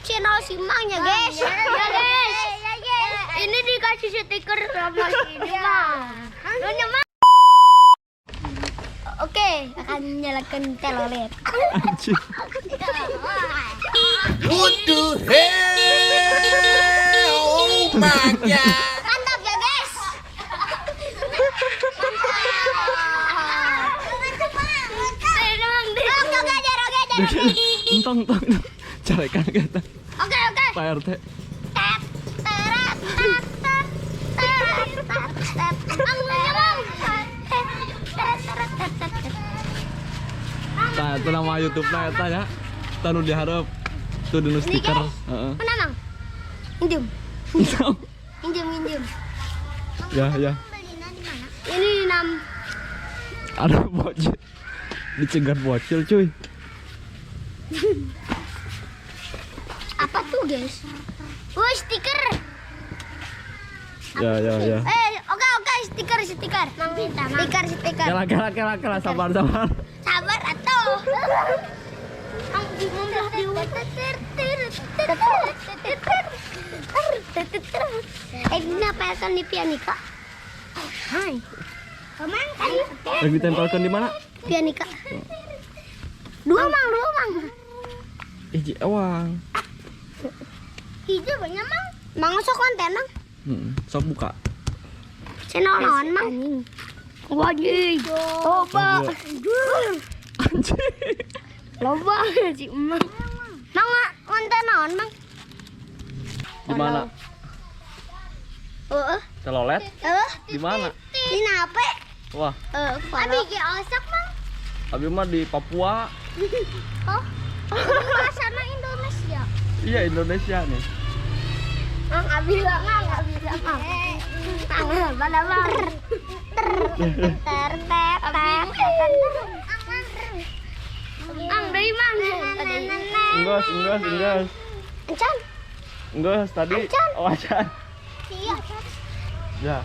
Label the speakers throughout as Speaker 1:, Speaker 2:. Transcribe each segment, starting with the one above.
Speaker 1: channel Simang ya guys. Ya guys. Ini dikasih stiker sama ini Mang. Mang. Oke, akan nyalakan telolet.
Speaker 2: Anjing.
Speaker 3: What the hell? Oh my god.
Speaker 1: Mantap ya guys.
Speaker 2: Entong. Carikan kita.
Speaker 1: Oke.
Speaker 2: Pak RT. Nah, itu nama YouTube-nya eta ya. Tanu diharap tuh dulu stiker. Heeh.
Speaker 1: Mana Mang? Injum.
Speaker 2: Entong.
Speaker 1: Injum.
Speaker 2: Ya.
Speaker 1: Belinya di mana? Ini di
Speaker 2: Ada bocil. Dicegat bocil, cuy.
Speaker 1: apa tuh guys? Woi stiker.
Speaker 2: Ya.
Speaker 1: Oke, stiker. Mang minta, Mang. Stiker.
Speaker 2: Kela, sabar.
Speaker 1: Sabar atuh. Mang belah di ini apa ya di pianika? Hai. Kemang tadi.
Speaker 2: Lagi ditempelkan di mana?
Speaker 1: Pianika. Dua mang.
Speaker 2: Iji awang.
Speaker 1: Hijau banyak Mang. Mang sok konten Mang.
Speaker 2: Sok buka.
Speaker 1: Channel naon Mang? Wajib. Loba.
Speaker 2: Anjing.
Speaker 1: Loba si Mang. Mang konten naon Mang?
Speaker 2: Di mana? Telolet? Di mana?
Speaker 1: Di nape?
Speaker 2: Wah,
Speaker 1: Abi ge osak Mang.
Speaker 2: abi mah di Papua.
Speaker 1: Oh. Sana Indonesia.
Speaker 2: Iya, Indonesia nih.
Speaker 1: Mang abi lah Mang. Tangan pada Mang. Mang dari Mang.
Speaker 2: Enggak.
Speaker 1: Encan.
Speaker 2: Enggak, tadi.
Speaker 1: Acan.
Speaker 2: Oh, acan.
Speaker 1: Iya.
Speaker 2: Ya.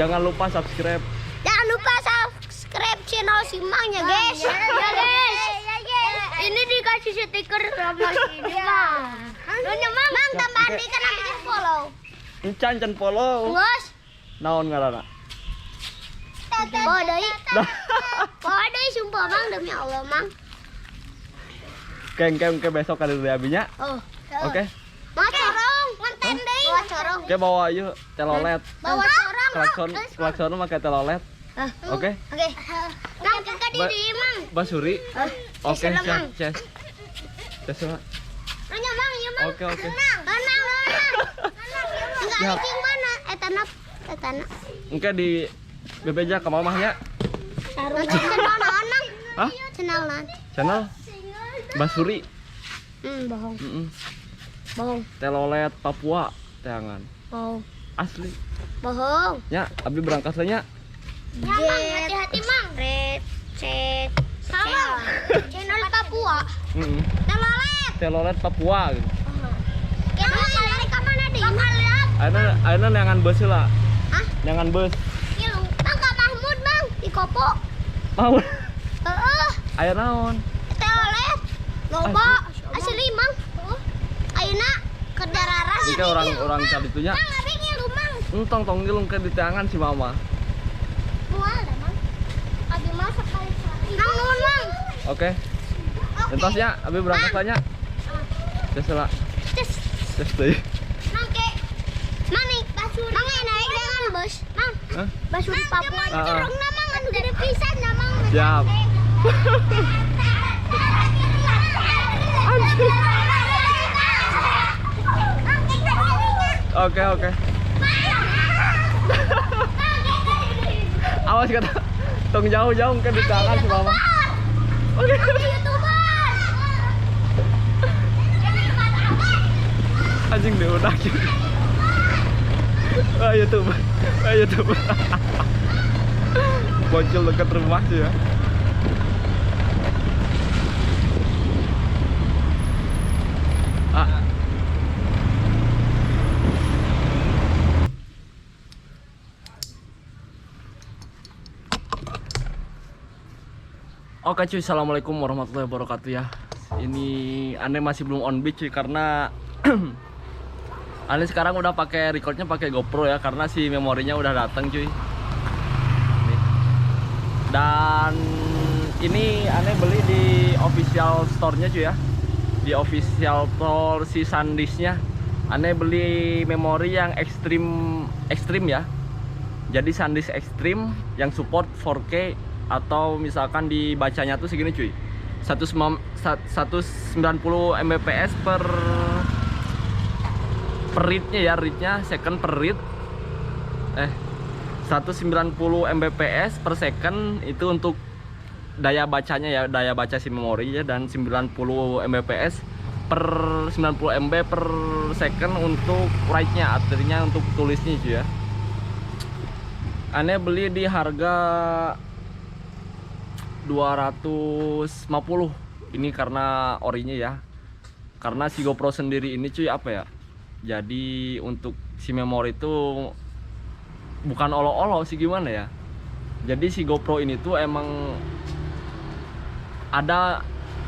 Speaker 2: Jangan lupa subscribe.
Speaker 1: Jangan lupa subscribe channel Simang ya guys. Ya guys. Ini dikasih stiker sama ini Mang. Mang tambahan di kan ambil follow.
Speaker 2: Encan follow.
Speaker 1: Bos.
Speaker 2: Naon ngaranna?
Speaker 1: Bawa deui sumpah Mang demi Allah Mang.
Speaker 2: Keng besok ada dari abinya.
Speaker 1: Oh.
Speaker 2: Oke.
Speaker 1: Bawa corong, nganten deui. Bawa corong.
Speaker 2: Oke, bawa yuk telolet.
Speaker 1: Bawa corong.
Speaker 2: Klakson pakai telolet. Oke.
Speaker 1: Oke. Mang ke diri Mang.
Speaker 2: Basuri. Oke,
Speaker 1: Mang.
Speaker 2: Ces. Ces lah.
Speaker 1: Nanya Mang, ya Mang.
Speaker 2: Oke.
Speaker 1: Tenang. Enggak
Speaker 2: Siap.
Speaker 1: yang mana? Tanah.
Speaker 2: Oke di BPJ ke mamahnya.
Speaker 1: Channel naon Mang?
Speaker 2: Hah?
Speaker 1: Channel naon?
Speaker 2: Channel Basuri.
Speaker 1: Bohong. Bohong.
Speaker 2: Telolet Papua teangan.
Speaker 1: Bohong.
Speaker 2: Asli.
Speaker 1: Bohong.
Speaker 2: Ya, abi berangkat nya.
Speaker 1: Ya Mang, hati-hati Mang. Recet. Salah. Channel Papua.
Speaker 2: Telolet Papua gitu.
Speaker 1: Ya Mang, kalian ke mana deh?
Speaker 2: Ayeuna neangan bus lah.
Speaker 1: Hah?
Speaker 2: Neangan bus.
Speaker 1: Iya, Mang ke Mahmud Mang di Kopo.
Speaker 2: Mau.
Speaker 1: Heeh.
Speaker 2: Aya naon?
Speaker 1: Telolet. Loba. Asli Mang. Ayeuna ke Dararas.
Speaker 2: Ini kan orang caditunya.
Speaker 1: Mang, abi ngilu Mang.
Speaker 2: Tong ngilung ke di tangan si mama.
Speaker 1: Mual dah Mang. Abi masak kali sekali. Mang nuhun Mang.
Speaker 2: Oke. Entosnya abi berangkat nya. Ces lah. Ces deui.
Speaker 1: Mang ke. Mang nih basuri. Mang naik dengan bus. Mang.
Speaker 2: Hah?
Speaker 1: Basuri Papua. Corongna Mang anu gede pisan na Mang.
Speaker 2: Siap. Oke. Awas kata. Tong jauh ke di tangan si mama. Oke. Anjing diudak. YouTube. Bocil dekat rumah sih ya. Oke cuy, assalamualaikum warahmatullahi wabarakatuh ya. Ini aneh masih belum on beat cuy, karena aneh sekarang udah pakai recordnya pakai GoPro ya, karena si memorinya udah datang cuy. Nih. Dan ini aneh beli di official store-nya cuy ya. Di official store si SanDisk-nya. Aneh beli memori yang ekstrim ya. Jadi SanDisk ekstrim yang support 4K, atau misalkan dibacanya tuh segini cuy. 190 Mbps per read-nya ya, read-nya second per read. 190 Mbps per second itu untuk daya bacanya ya, daya baca si memori ya, dan 90 Mbps per 90 MB per second untuk write-nya, artinya untuk tulisnya cuy ya. Aneh beli di harga 250 ini karena orinya ya, karena si GoPro sendiri ini cuy apa ya, jadi untuk si memori itu bukan olo-olo sih, gimana ya, jadi si GoPro ini tuh emang ada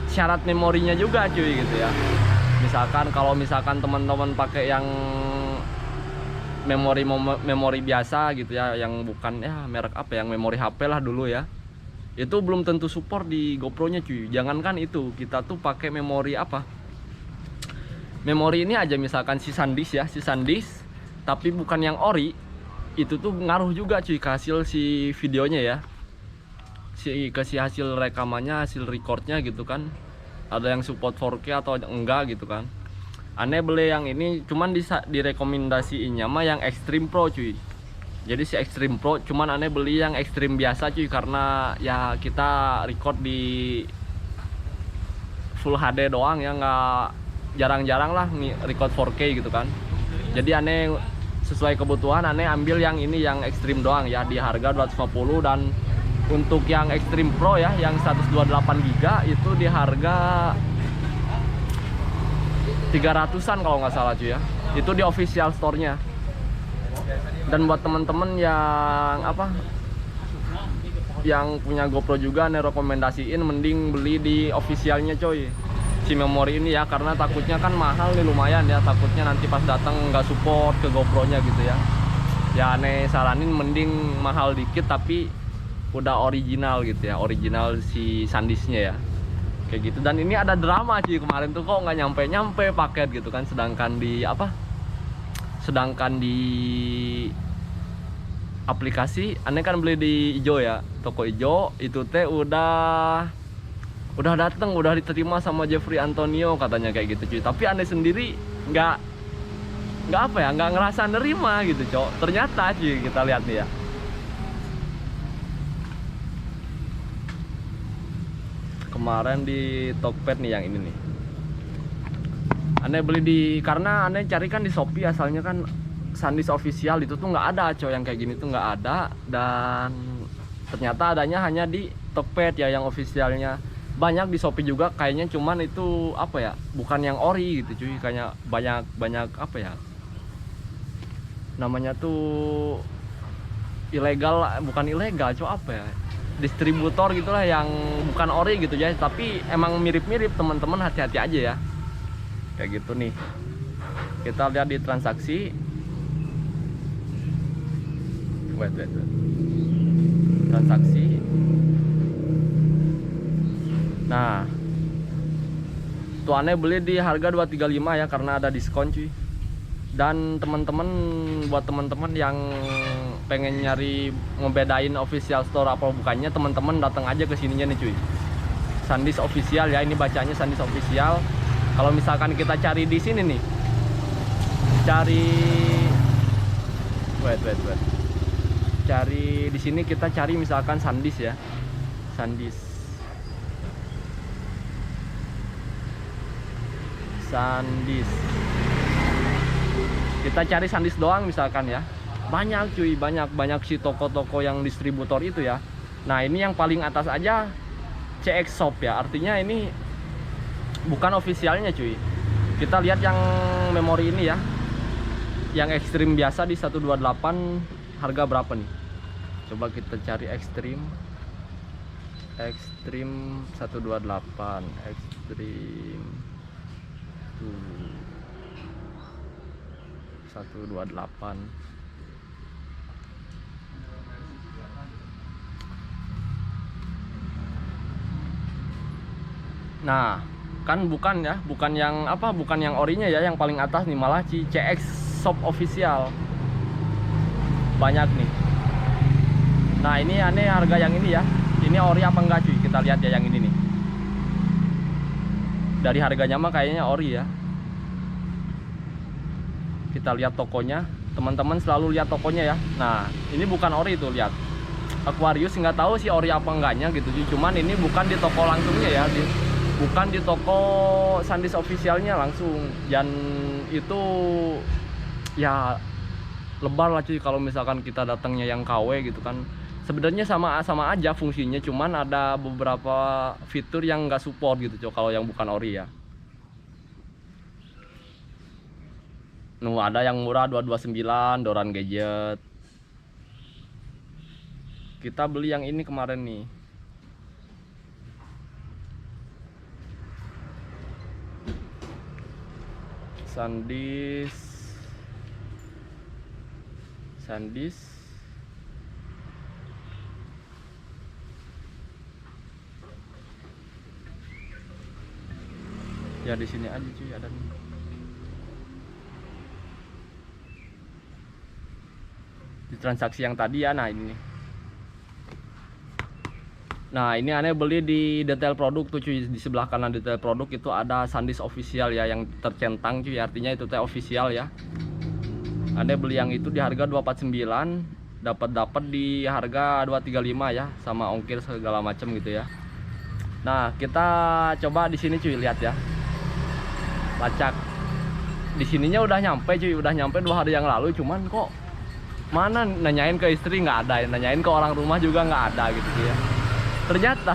Speaker 2: syarat memorinya juga cuy gitu ya. Misalkan kalau misalkan teman-teman pakai yang memori biasa gitu ya, yang bukan ya merek apa, yang memori HP lah dulu ya, itu belum tentu support di GoPro-nya cuy. Jangankan itu, kita tuh pakai memori apa, memori ini aja misalkan si SanDisk ya, si SanDisk tapi bukan yang ori, itu tuh ngaruh juga cuy ke hasil si videonya ya, ke si hasil rekamannya, hasil recordnya gitu kan. Ada yang support 4K atau enggak gitu kan. Aneh beli yang ini cuman direkomendasiinnya mah yang Extreme Pro cuy. Jadi si Extreme Pro, cuman aneh beli yang Extreme biasa cuy, karena ya kita record di Full HD doang ya, nggak jarang-jarang lah record 4K gitu kan. Jadi aneh sesuai kebutuhan, aneh ambil yang ini, yang Extreme doang ya, di harga 250. Dan untuk yang Extreme Pro ya, yang 128GB itu di harga 300-an kalau nggak salah cuy ya. Itu di official store-nya. Dan buat temen-temen yang apa, yang punya GoPro juga, nih rekomendasiin mending beli di officialnya coy si memori ini ya, karena takutnya kan mahal nih lumayan ya, takutnya nanti pas datang nggak support ke GoPro-nya gitu ya. Ya aneh saranin mending mahal dikit tapi udah original gitu ya, original si SanDisk-nya ya, kayak gitu. Dan ini ada drama cuy, kemarin tuh kok nggak nyampe paket gitu kan, sedangkan di apa, sedangkan di aplikasi aneh kan beli di Ijo ya, toko Ijo itu teh udah dateng, udah diterima sama Jeffrey Antonio katanya kayak gitu cuy. Tapi aneh sendiri nggak apa ya, nggak ngerasa nerima gitu cok. Ternyata cuy, kita lihat nih ya, kemarin di Tokped nih yang ini nih, aneh beli di, karena aneh cari kan di Shopee asalnya kan SanDisk official itu tuh nggak ada coy, yang kayak gini tuh nggak ada. Dan ternyata adanya hanya di Tokped ya, yang officialnya. Banyak di Shopee juga kayaknya, cuman itu apa ya, bukan yang ori gitu cuy, kayaknya banyak apa ya namanya tuh, ilegal, bukan ilegal coy, apa ya, distributor gitulah, yang bukan ori gitu ya, tapi emang mirip-mirip. Teman-teman hati-hati aja ya, kayak gitu nih. Kita lihat di transaksi, wait. Transaksi. Nah, tuh aneh beli di harga 235 ya, karena ada diskon cuy. Dan teman-teman, buat teman-teman yang pengen nyari ngebedain official store apa bukannya, teman-teman datang aja ke sininya nih cuy, SanDisk official ya, ini bacanya SanDisk official. Kalau misalkan kita cari di sini nih, cari di sini, kita cari misalkan SanDisk ya, SanDisk kita cari SanDisk doang misalkan ya, banyak cuy, banyak si toko-toko yang distributor itu ya. Nah ini yang paling atas aja CX Shop ya, artinya ini bukan officialnya cuy. Kita lihat yang memori ini ya, yang ekstrim biasa di 128 harga berapa nih, coba kita cari ekstrim. Extreme 128, Extreme 128. Nah, kan bukan ya, bukan yang apa, bukan yang orinya ya, yang paling atas nih, malah CX Shop Official. Banyak nih. Nah, ini aneh harga yang ini ya. Ini ori apa enggak cuy? Kita lihat ya yang ini nih. Dari harganya mah kayaknya ori ya. Kita lihat tokonya. Teman-teman selalu lihat tokonya ya. Nah, ini bukan ori itu, lihat. Aquarius nggak tahu sih ori apa enggaknya gitu cuy. Cuman ini bukan di toko langsungnya ya. Bukan di toko Sandisk officialnya langsung. Dan itu ya lebar lah cuy kalau misalkan kita datangnya yang KW gitu kan. Sebenarnya sama aja fungsinya, cuman ada beberapa fitur yang nggak support gitu cuy kalau yang bukan ori ya. Nuh, ada yang murah 229 Doran Gadget. Kita beli yang ini kemarin nih. Sandisk ya, di sini aja cuy ada nih. Di transaksi yang tadi ya, nah ini nih. Nah, ini aneh beli di detail produk tuh cuy, di sebelah kanan detail produk itu ada Sandisk official ya yang tercentang cuy, artinya itu teh official ya. Aneh beli yang itu di harga 249, dapat di harga 235 ya, sama ongkir segala macam gitu ya. Nah, kita coba di sini cuy, lihat ya. Lacak. Di sininya udah nyampe cuy, udah nyampe 2 hari yang lalu, cuman kok mana nanyain ke istri nggak ada, nanyain ke orang rumah juga nggak ada gitu ya. Ternyata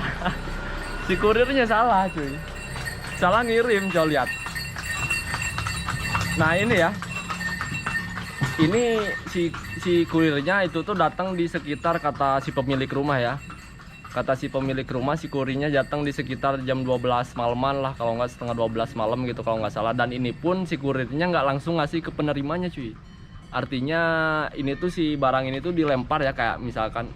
Speaker 2: si kurirnya salah cuy, salah ngirim. Coba lihat. Nah ini ya, ini si kurirnya itu tuh datang di sekitar, kata si pemilik rumah ya, kata si pemilik rumah, si kurirnya datang di sekitar jam 12 malaman lah, kalau nggak setengah 12 malam gitu kalau nggak salah. Dan ini pun si kurirnya nggak langsung ngasih ke penerimanya cuy. Artinya ini tuh si barang ini tuh dilempar ya, kayak misalkan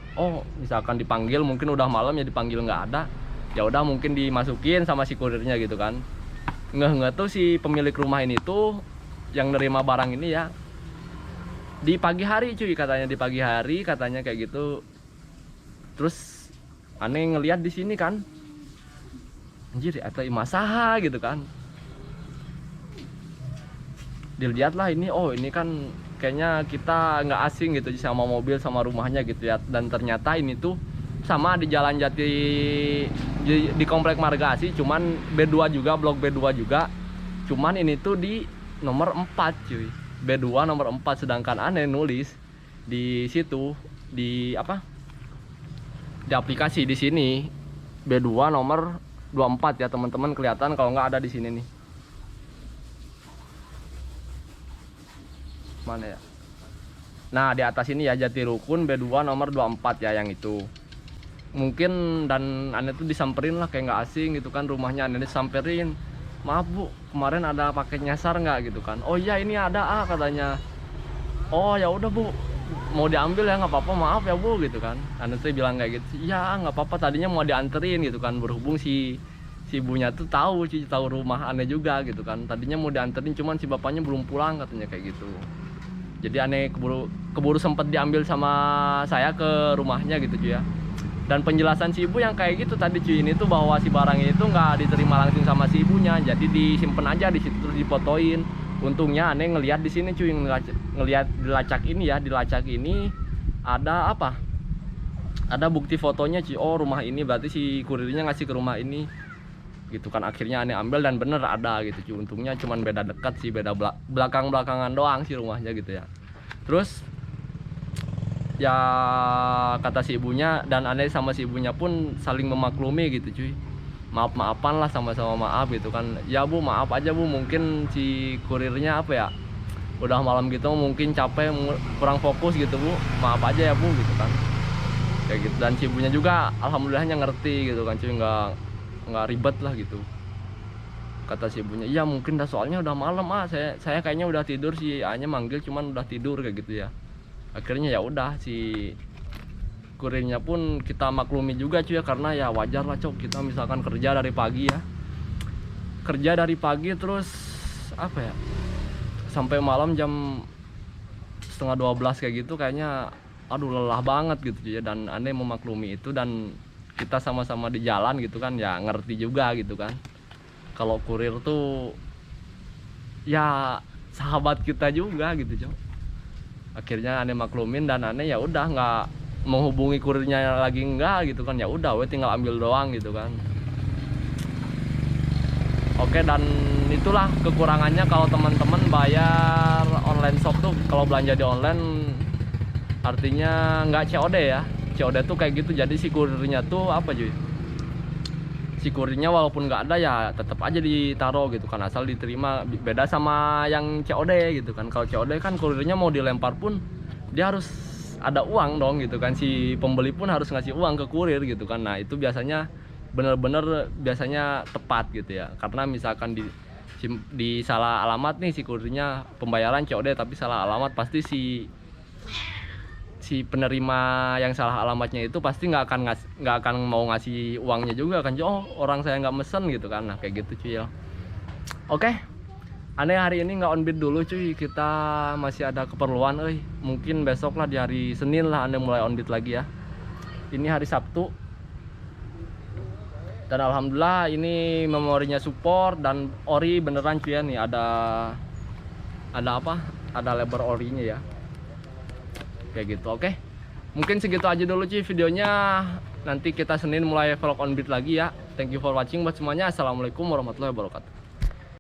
Speaker 2: misalkan dipanggil, mungkin udah malam ya, dipanggil nggak ada, ya udah mungkin dimasukin sama si kurirnya gitu kan. Nggak tuh si pemilik rumah ini tuh yang nerima barang ini ya di pagi hari cuy, katanya di pagi hari katanya kayak gitu. Terus aneh ngelihat di sini kan, anjir atau imasaha gitu kan. Dilihat lah ini, ini kan kayaknya kita nggak asing gitu sama mobil sama rumahnya gitu ya. Dan ternyata ini tuh sama di Jalan Jati, di Komplek Marga Asih, cuman B2 juga, blok B2 juga. Cuman ini tuh di nomor 4 cuy, B2 nomor 4. Sedangkan aneh nulis di situ, di apa, di aplikasi di sini B2 nomor 24 ya teman-teman, kelihatan kalau nggak ada di sini nih. Mana ya? Nah, di atas ini ya, Jatirukun B2 nomor 24 ya yang itu. Mungkin dan aneh tuh disamperin lah, kayak nggak asing gitu kan rumahnya. Aneh disamperin, maaf bu, kemarin ada paket nyasar nggak gitu kan. Oh iya ini ada katanya. Oh ya udah bu, mau diambil ya nggak apa-apa, maaf ya bu gitu kan. Aneh tuh bilang kayak gitu, ya nggak apa-apa, tadinya mau dianterin gitu kan. Berhubung si ibunya tuh tahu rumah aneh juga gitu kan. Tadinya mau dianterin, cuman si bapaknya belum pulang katanya kayak gitu. Jadi aneh keburu sempet diambil sama saya ke rumahnya gitu cuy ya. Dan penjelasan si ibu yang kayak gitu tadi cuy, ini tuh bahwa si barang itu nggak diterima langsung sama si ibunya, jadi disimpan aja di situ terus difotoin. Untungnya aneh ngelihat di sini cuy, ngelihat di lacak ini ya, di lacak ini ada apa? Ada bukti fotonya cuy. Oh rumah ini berarti si kurirnya ngasih ke rumah ini gitu kan. Akhirnya aneh ambil dan bener ada gitu cuy. Untungnya cuman beda dekat sih, beda belakang-belakangan doang sih rumahnya gitu ya. Terus ya kata si ibunya, dan aneh sama si ibunya pun saling memaklumi gitu cuy. Maaf-maafan lah, sama-sama maaf gitu kan. Ya bu, maaf aja bu, mungkin si kurirnya apa ya, udah malam gitu mungkin capek, kurang fokus gitu bu, maaf aja ya bu gitu kan. kayak gitu. Dan si ibunya juga alhamdulillahnya ngerti gitu kan cuy, nggak ribet lah gitu. Kata si ibunya, iya mungkin dah soalnya udah malam saya kayaknya udah tidur, si A-nya manggil cuman udah tidur kayak gitu ya. Akhirnya ya udah si kurirnya pun kita maklumi juga cuy ya, karena ya wajar lah cok, kita misalkan kerja dari pagi ya, kerja dari pagi terus apa ya sampai malam jam setengah 12 kayak gitu, kayaknya aduh lelah banget gitu ya. Dan aneh memaklumi itu, dan kita sama-sama di jalan gitu kan ya, ngerti juga gitu kan kalau kurir tuh ya sahabat kita juga gitu cok. Akhirnya aneh maklumin, dan aneh ya udah nggak menghubungi kurirnya lagi enggak gitu kan, ya udah we tinggal ambil doang gitu kan. Oke, dan itulah kekurangannya kalau teman-teman bayar online shop tuh, kalau belanja di online artinya nggak COD ya. COD tuh kayak gitu, jadi si kurirnya tuh apa cuy, si kurirnya walaupun nggak ada ya tetap aja ditaruh gitu kan, asal diterima. Beda sama yang COD gitu kan. Kalau COD kan kurirnya mau dilempar pun dia harus ada uang dong gitu kan, si pembeli pun harus ngasih uang ke kurir gitu kan. Nah itu biasanya bener-bener biasanya tepat gitu ya, karena misalkan di salah alamat nih si kurirnya, pembayaran COD tapi salah alamat, pasti si penerima yang salah alamatnya itu pasti nggak akan mau ngasih uangnya juga kan. Oh orang saya nggak mesen gitu kan. Nah kayak gitu cuy ya. Oke, aneh hari ini nggak on beat dulu cuy, kita masih ada keperluan. Mungkin besok lah di hari Senin lah aneh mulai on beat lagi ya. Ini hari Sabtu, dan alhamdulillah ini memorinya support dan ori beneran cuy ya. Nih ada apa, ada lebar orinya ya kayak gitu. Oke, mungkin segitu aja dulu cuy videonya. Nanti kita Senin mulai vlog on beat lagi ya. Thank you for watching buat semuanya. Assalamualaikum warahmatullahi wabarakatuh.